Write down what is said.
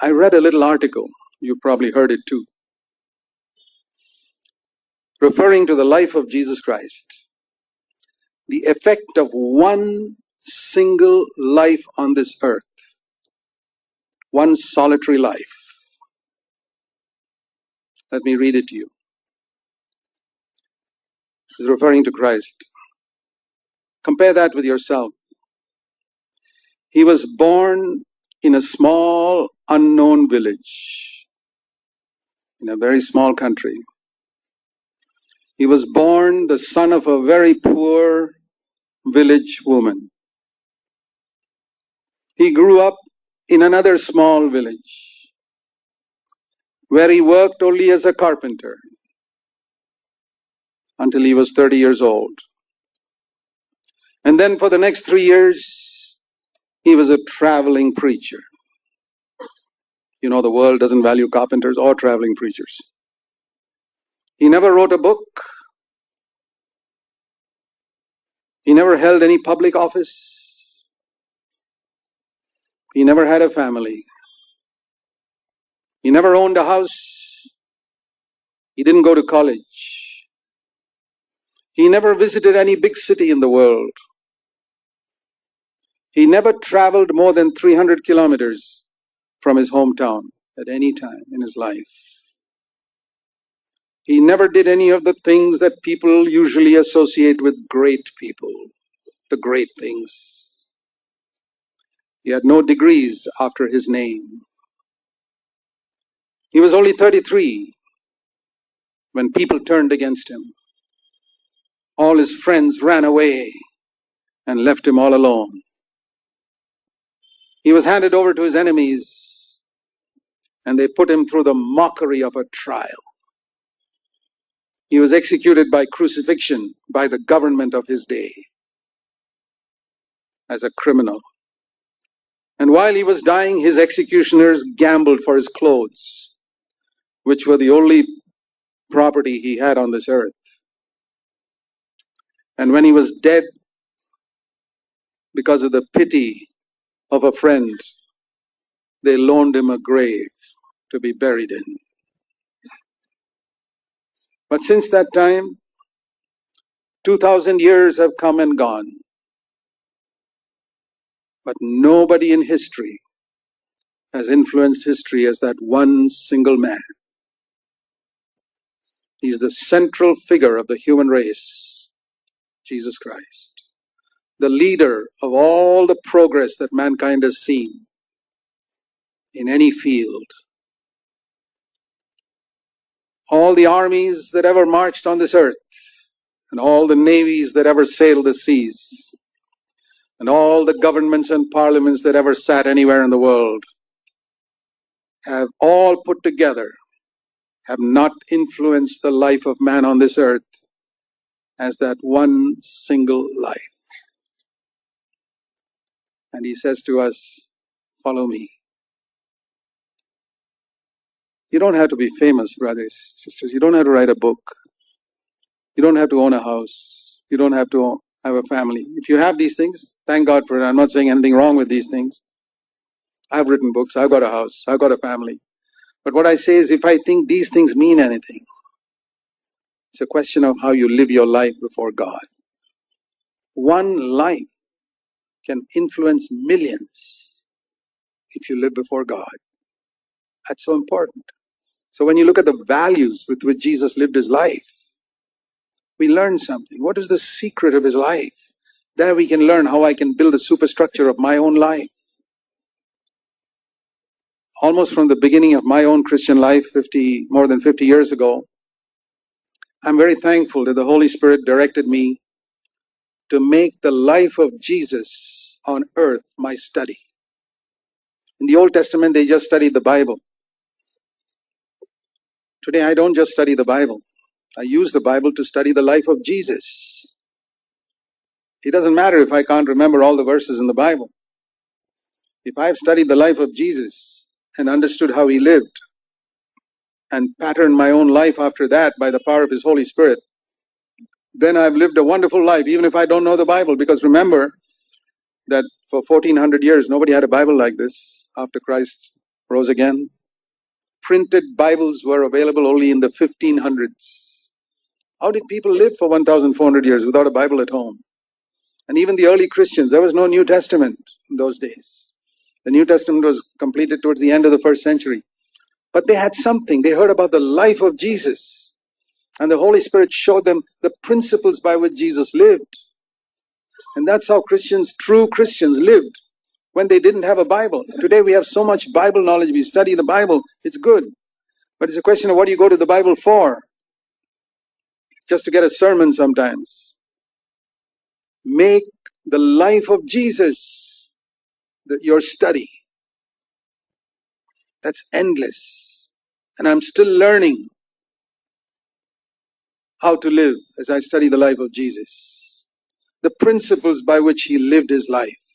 I read a little article, you probably heard it too, referring to the life of Jesus Christ. The effect of one single life on this earth, one solitary life. Let me read it to you. It's referring to Christ. Compare that with yourself. He was born in a small, unknown village, in a very small country. He was born the son of a very poor village woman. He grew up in another small village where he worked only as a carpenter until he was 30 years old. And then for the next 3 years, he was a traveling preacher. You know, the world doesn't value carpenters or traveling preachers. He never wrote a book. He never held any public office. He never had a family. He never owned a house. He didn't go to college. He never visited any big city in the world. He never traveled more than 300 kilometers from his hometown at any time in his life. He never did any of the things that people usually associate with great people, the great things. He had no degrees after his name. He was only 33 when people turned against him. All his friends ran away and left him all alone. He was handed over to his enemies, and they put him through the mockery of a trial. He was executed by crucifixion by the government of his day as a criminal. And while he was dying, his executioners gambled for his clothes, which were the only property he had on this earth. And when he was dead, because of the pity of a friend, they loaned him a grave to be buried in. But since that time, 2,000 years have come and gone. But nobody in history has influenced history as that one single man. He's the central figure of the human race, Jesus Christ, the leader of all the progress that mankind has seen in any field. All the armies that ever marched on this earth, and all the navies that ever sailed the seas, and all the governments and parliaments that ever sat anywhere in the world, have all put together, have not influenced the life of man on this earth as that one single life. And he says to us, follow me. You don't have to be famous, brothers, sisters. You don't have to write a book. You don't have to own a house. You don't have to have a family. If you have these things, thank God for it. I'm not saying anything wrong with these things. I've written books. I've got a house. I've got a family. But what I say is, if I think these things mean anything, it's a question of how you live your life before God. One life can influence millions if you live before God. That's so important. So when you look at the values with which Jesus lived his life, we learn something. What is the secret of his life? There we can learn how I can build the superstructure of my own life. Almost from the beginning of my own Christian life, more than 50 years ago, I'm very thankful that the Holy Spirit directed me to make the life of Jesus on earth my study. In the Old Testament, they just studied the Bible. Today, I don't just study the Bible. I use the Bible to study the life of Jesus. It doesn't matter if I can't remember all the verses in the Bible. If I've studied the life of Jesus and understood how he lived and patterned my own life after that by the power of his Holy Spirit, then I've lived a wonderful life, even if I don't know the Bible. Because remember that for 1400 years, nobody had a Bible like this after Christ rose again. Printed Bibles were available only in the 1500s. How did people live for 1,400 years without a Bible at home? And even the early Christians, there was no New Testament in those days. The New Testament was completed towards the end of the first century. But they had something. They heard about the life of Jesus. And the Holy Spirit showed them the principles by which Jesus lived. And that's how Christians, true Christians, lived when they didn't have a Bible. Today we have so much Bible knowledge. We study the Bible. It's good. But it's a question of what do you go to the Bible for? Just to get a sermon sometimes. Make the life of Jesus your study. That's endless. And I'm still learning how to live as I study the life of Jesus. The principles by which he lived his life.